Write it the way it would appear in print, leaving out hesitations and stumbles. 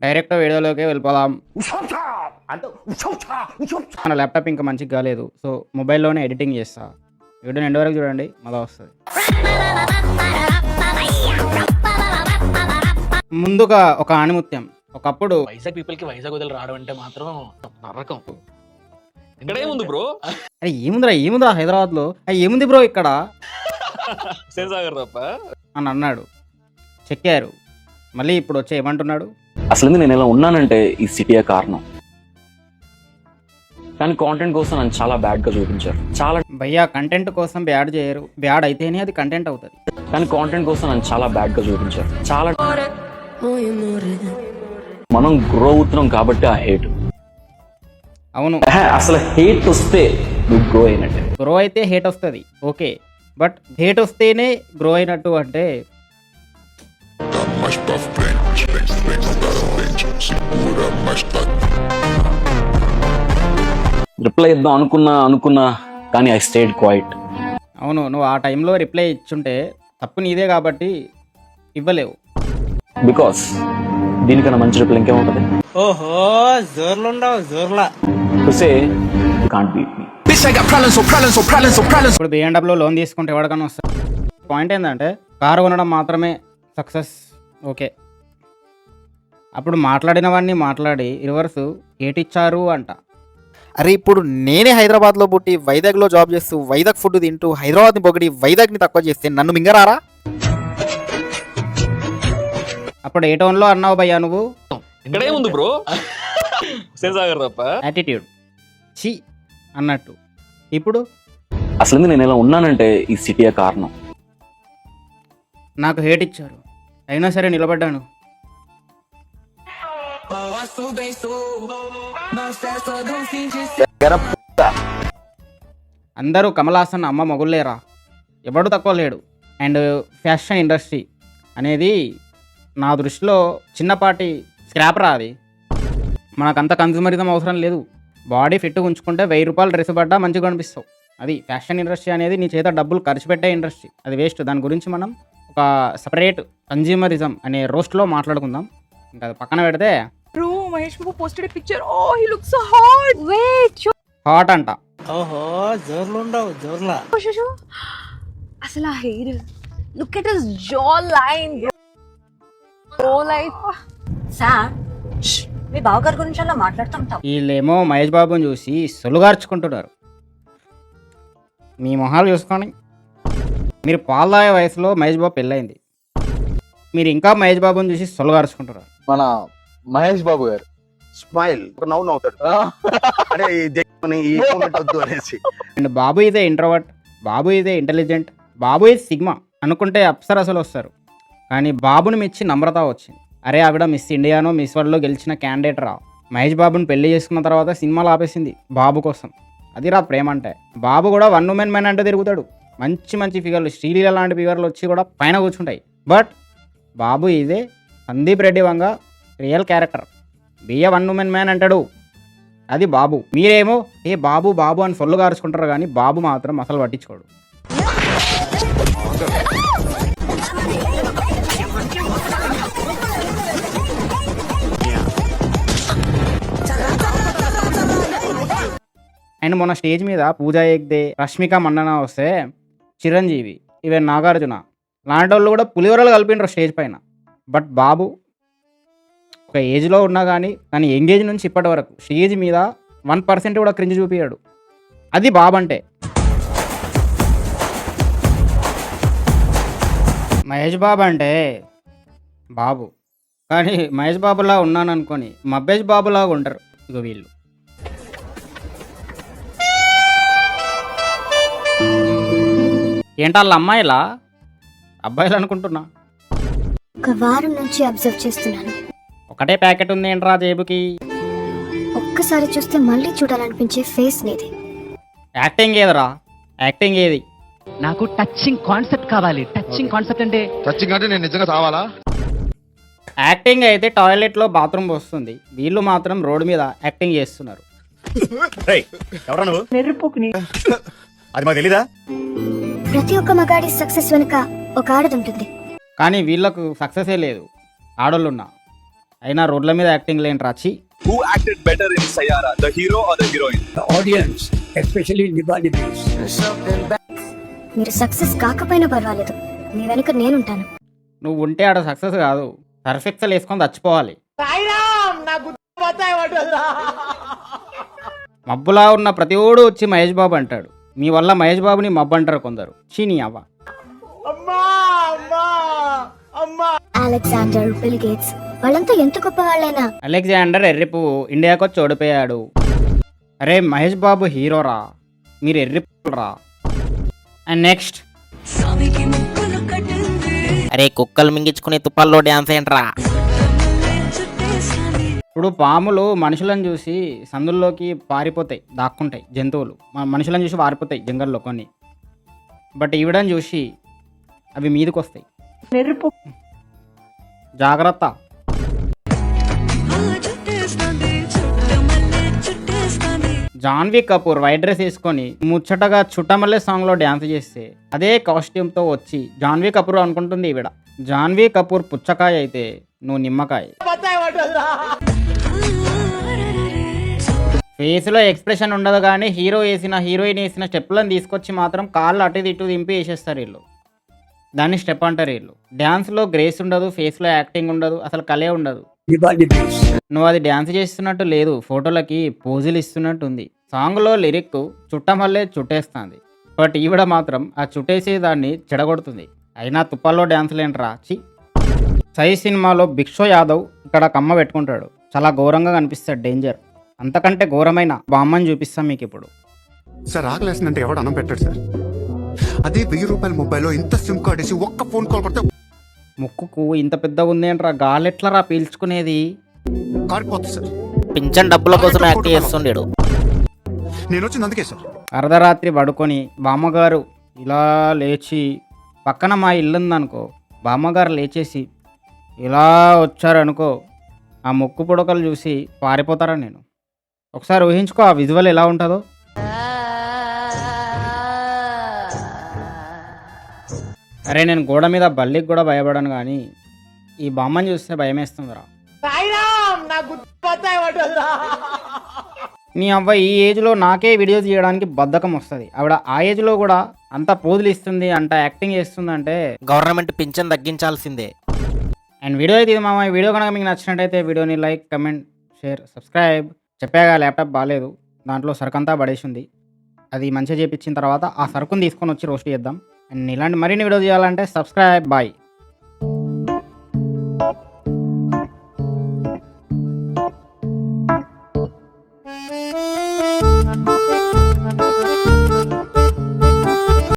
Direct వీడియోలోకి వెళ్ళిపోదాం. మన ల్యాప్టాప్ ఇంకా మంచిగా కాలేదు, సో మొబైల్లోనే ఎడిటింగ్ చేస్తా. వీడియోని ఎండ్ వరకు చూడండి, మళ్ళీ వస్తుంది. ముందుగా ఒక ఆణిముత్యం. ఒకప్పుడు వైజాగ్ పీపుల్ కి వైజాగ్ వదిలి రావడం అంటే మాత్రం నరకం. ఇక్కడ ఏముంది బ్రో? అరే ఏముందిరా హైదరాబాద్ లో, ఏముంది బ్రో ఇక్కడ శివసాగర్ తప్ప అని అన్నాడు. చెక్కారు. మళ్ళీ ఇప్పుడు వచ్చి ఏమంటున్నాడు? అసలు నేను ఇలా ఉన్నానంటే ఈ సిటీయే కారణం. కానీ కాంటెంట్ కోసం నన్ను చాలా బ్యాడ్ గా చూపించారు. చాలా భయ్యా కంటెంట్ కోసం బ్యాడ్ చేయరు, బ్యాడ్ అయితేనే అది కంటెంట్ అవుతుంది. కానీ కాంటెంట్ కోసం నన్ను చాలా బ్యాడ్ గా చూపించారు. చాలా మనం గ్రో అవుతున్నాం కాబట్టి ఆ హేట్. అవును, అసలు హేట్ వస్తే నువ్వు గ్రో అయినట్టే. గ్రో అయితే హేట్ వస్తుంది, ఓకే. బట్ హేట్ వస్తేనే గ్రో అయినట్టు అంటే రిప్లై ఇద్దాం అనుకున్నా కానీ ఐ స్టేడ్ క్వైట్. అవును, నువ్వు ఆ టైంలో రిప్లై ఇచ్చుంటే తప్పు నీదే కాబట్టి ఇవ్వలేవు. బికాస్ దీనికన్నా మంచి రిప్లై ఇంకేముంటది? ఓహో జోర్లుండవు జోర్లా సే కాంట్ బీట్ మీ. ఇప్పుడు బిఎండబ్ల్యూ లోన్ తీసుకుంటే ఎవరికైనా వస్తుంది. పాయింట్ ఏంటంటే కారు కొనడం మాత్రమే సక్సెస్, ఓకే. అప్పుడు మాట్లాడినవన్నీ మాట్లాడి రివర్స్ ఏటిచ్చారు అంట. అరే ఇప్పుడు నేనే హైదరాబాద్లో పుట్టి వైజాగ్లో జాబ్ చేస్తూ వైజాగ్ ఫుడ్ తింటూ హైదరాబాద్ని పొగిడి వైజాగ్ని తక్కువ చేస్తే నన్ను మింగరారా? అప్పుడు ఏ టౌన్లో అన్నావు భయ్యా నువ్వు? ఇక్కడ ఏముంది బ్రో? శివసాగర్ తప్ప యాటిట్యూడ్ చి అన్నట్టు. ఇప్పుడు అసలు నేను ఇలా ఉన్నానంటే ఈ సిటీయే కారణం. నాకు హేట్ ఇచ్చారు, అయినా సరే నిలబడ్డాను. అందరూ కమల్ హాసన్ అమ్మ మొగుళ్ళేరా, ఎవడు తక్కువ లేడు. అండ్ ఫ్యాషన్ ఇండస్ట్రీ అనేది నా దృష్టిలో చిన్నపాటి స్క్రాప్ రా. అది మనకంత కన్జ్యూమరిజం అవసరం లేదు. బాడీ ఫిట్గా ఉంచుకుంటే 1000 రూపాయలు డ్రెస్ పడ్డా మంచిగా కనిపిస్తావు. అది ఫ్యాషన్ ఇండస్ట్రీ అనేది నీ చేత డబ్బులు ఖర్చు పెట్టే ఇండస్ట్రీ, అది వేస్ట్. దాని గురించి మనం ఒక సపరేట్ కన్జ్యూమరిజం అనే రోస్ట్లో మాట్లాడుకుందాం. ఇంకా అది పక్కన పెడితే Bro, Mahesh Babu posted a picture. Oh, he looks so hot. Wait, hot అంట. ఓహో జోర్లుండవు జోర్లా shoo. Asala hair. Look at his jawline, bro. Oh, like. Sir మీ బావగారి గురించి అలా మాట్లాడుతుంటాం. వీళ్ళేమో మహేష్ బాబుని చూసి సొలుగార్చుకుంటున్నారు. మీ మొహాలు చూసుకొని మీరు పాల్దాయ వయసులో మహేష్ బాబు పెళ్ళయింది, మీరు ఇంకా మహేష్ బాబుని చూసి సొలుగార్చుకుంటున్నారు. మన మహేష్ బాబు గారు స్మైల్ నవ్వు నవ్వుతాడు అంటే ఈ మూమెంట్ వద్దు అనేసి. అండ్ బాబు ఇదే ఇంట్రోవర్ట్, బాబు ఇదే ఇంటెలిజెంట్, బాబు ఇది సిగ్మా అనుకుంటే అప్సరసలు వస్తారు. కానీ బాబుని మెచ్చి నమ్రత వచ్చింది. అరే ఆవిడ మిస్ ఇండియానో మిస్ వరల్డ్లో గెలిచిన క్యాండిడేట్ రా. మహేష్ బాబుని పెళ్లి చేసుకున్న తర్వాత సినిమాలు ఆపేసింది బాబు కోసం. అది రా ప్రేమ అంటే. బాబు కూడా 1 ఉమెన్ మ్యాన్ అంటే తిరుగుతాడు. మంచి మంచి ఫిగర్లు, శ్రీలీల లాంటి ఫిగర్లు వచ్చి కూడా పైన కూర్చుంటాయి. బట్ బాబు ఇదే సందీప్ రెడ్డి వంగ రియల్ క్యారెక్టర్. బియ్య 1 ఉమెన్ మ్యాన్ అంటాడు, అది బాబు. మీరేమో ఏ బాబు బాబు అని సొల్లు గారుచుకుంటారు, కానీ బాబు మాత్రం అసలు పట్టించుకోడు. అండ్ మొన్న స్టేజ్ మీద పూజా హెగ్డే, రష్మిక మండన వస్తే చిరంజీవి, ఈవెన్ నాగార్జున లాంటి వాళ్ళు కూడా పులిహోరలు కలిపిండ్రు స్టేజ్ పైన. బట్ బాబు ఒక ఏజ్లో ఉన్నా కానీ ఎంగేజ్ నుంచి ఇప్పటి వరకు స్టేజ్ మీద 1% కూడా క్రింజ్ చూపించాడు. అది బాబు అంటే. మహేష్ బాబు అంటే బాబు, కానీ మహేష్ బాబులా ఉన్నాను అనుకొని మబ్బేష్ బాబులాగా ఉంటారు ఇక వీళ్ళు. ఏంటి వాళ్ళ అమ్మాయిలా అబ్బాయిలు అనుకుంటున్నా. ఒక వారం నుంచి అబ్జర్వ్ చేస్తున్నాను. ఒకటే ప్యాకెట్ ఉంది ఏంట్రా జేబుకి? ఒక్కసారి చూస్తే మళ్ళీ చూడాలనిపించే ఫేస్ నీది. యాక్టింగ్ ఏదిరా? యాక్టింగ్ ఏది? నాకు టచింగ్ కాన్సెప్ట్ కావాలి. టచింగ్ కాన్సెప్ట్ అంటే టచింగ్ అంటే నేను నిజంగా కావాలా? యాక్టింగ్ అయితే టాయిలెట్లో బాత్రూమ్ వస్తుంది, వీళ్ళు మాత్రం రోడ్డు మీద యాక్టింగ్ చేస్తున్నారు. అది మాకు తెలీదా? ప్రతి ఒక్క మగాడి సక్సెస్ వెనుక ఒక ఆడది ఉంటుంది. కానీ వీళ్ళకు సక్సెసే లేదు, ఆడోళ్ళున్నా. అయినా రోడ్ల మీద యాక్టింగ్ లేని రాచి. Who acted better in Sayara, the hero or the heroine? The audience, especially Nibali Bees. మీరు సక్సెస్ కాకపోయినా పర్వాలేదు, మీ వెనుక నేనుంటాను. నువ్వు ఉంటే ఆడ సక్సెస్ కాదు, సర్ఫెక్సల్ వేసుకొని చచ్చిపోవాలి. మబ్బులా ఉన్న ప్రతి ఓడు వచ్చి మహేష్ బాబు అంటాడు. మీ వల్ల మహేష్ బాబుని మబ్బు అంటారు కొందరు. చీనీ అవ్వ. అలెగ్జాండర్, బిల్ గేట్స్ వాళ్ళంతా ఎంత గొప్ప వాళ్ళైనా అలెగ్జాండర్ ఎర్రిపు ఇండియాకి వచ్చి ఓడిపోయాడు. అరే మహేష్ బాబు హీరోరా, మీరు ఎర్రిపురా. అండ్ నెక్స్ట్, అరే కుక్కలు మింగించుకునే తుప్పల్లో డ్యాన్స్ ఏంట్రా? ఇప్పుడు పాములు మనుషులను చూసి సందుల్లోకి పారిపోతాయి, దాక్కుంటాయి. జంతువులు మనుషులను చూసి పారిపోతాయి జంగల్లో కొన్ని. బట్ ఈవిడని చూసి అవి మీదకి వస్తాయి. జాగ్రత్త. జాన్వీ కపూర్ వైట్ డ్రెస్ వేసుకొని ముచ్చటగా చుట్టమల్లే సాంగ్లో డ్యాన్స్ చేస్తే అదే కాస్ట్యూమ్తో వచ్చి జాన్వీ కపూర్ అనుకుంటుంది ఈవిడ. జాన్వీ కపూర్ పుచ్చకాయ అయితే నువ్వు నిమ్మకాయ. ఫేస్లో ఎక్స్ప్రెషన్ ఉండదు కానీ హీరోయిన్ వేసిన స్టెప్లను తీసుకొచ్చి మాత్రం కాళ్ళు అటు ఇటు దింపి వేసేస్తారు వీళ్ళు. దాన్ని స్టెప్ అంటారు వీళ్ళు. డ్యాన్స్లో గ్రేస్ ఉండదు, ఫేస్లో యాక్టింగ్ ఉండదు, అసలు కలే ఉండదు. నువ్వు అది డ్యాన్స్ చేస్తున్నట్టు లేదు, ఫోటోలకి పోజులు ఇస్తున్నట్టు ఉంది. సాంగ్లో లిరిక్ చుట్టమల్లే చుట్టేస్తుంది. బట్ ఈవిడ మాత్రం ఆ చుట్టేసే దాన్ని చెడగొడుతుంది. అయినా తుప్పల్లో డ్యాన్సులేంట్రా చి. సై సినిమాలో భిక్షో యాదవ్ ఇక్కడ కమ్మ పెట్టుకుంటాడు. చాలా ఘోరంగా కనిపిస్తాడు, డేంజర్. అంతకంటే ఘోరమైన బామ్మని చూపిస్తాం మీకు ఇప్పుడు. సార్ ఆకలేసిందంటే ఎవడు అన్నం పెట్టాడు సార్. అదే 1000 రూపాయల మొబైల్లో ఇంత సిమ్ కార్డ్ వేసి ఒక్క ఫోన్ కాల్ కొడితే ముక్కుకు ఇంత పెద్దగా ఉందేంట్రా, గాలెట్లరా పీల్చుకునేది. కారిపోతుంది సార్. పింఛన్ డబ్బుల కోసం యాక్ట్ చేస్తుండేడు. నేను వచ్చింది అందుకే సార్. అర్ధరాత్రి పడుకొని బామ్మగారు ఇలా లేచి, పక్కన మా ఇల్లు ఉందనుకో, బామ్మగారు లేచేసి ఇలా వచ్చారనుకో, ఆ ముక్కు పుడకలు చూసి పారిపోతారా నేను. ఒకసారి ఊహించుకో ఆ విజువల్ ఎలా ఉంటుందో. అరే నేను గోడ మీద బల్లికి కూడా భయపడను కానీ ఈ బామ్మని చూస్తే భయం వేస్తుందిరా. నీ అవ్వ ఈ ఏజ్లో నాకే వీడియోస్ చేయడానికి బద్ధకం వస్తుంది. ఆవిడ ఆ ఏజ్లో కూడా అంత పోజులు ఇస్తుంది, అంత యాక్టింగ్ చేస్తుంది అంటే గవర్నమెంట్ పింఛన్ తగ్గించాల్సిందే. అండ్ వీడియో అయితే ఇది మామ. ఈ వీడియో కనుక మీకు నచ్చినట్టయితే వీడియోని లైక్, కమెంట్, షేర్, సబ్స్క్రైబ్. చెప్పాగా ల్యాప్టాప్ బాగాలేదు, దాంట్లో సరుకంతా పడేసింది. అది మంచిగా చేపించిన తర్వాత ఆ సరుకుని తీసుకొని వచ్చి రోస్ట్ చేద్దాం. అండ్ ఇలాంటి మరిన్ని వీడియో చేయాలంటే సబ్స్క్రైబ్. బాయ్.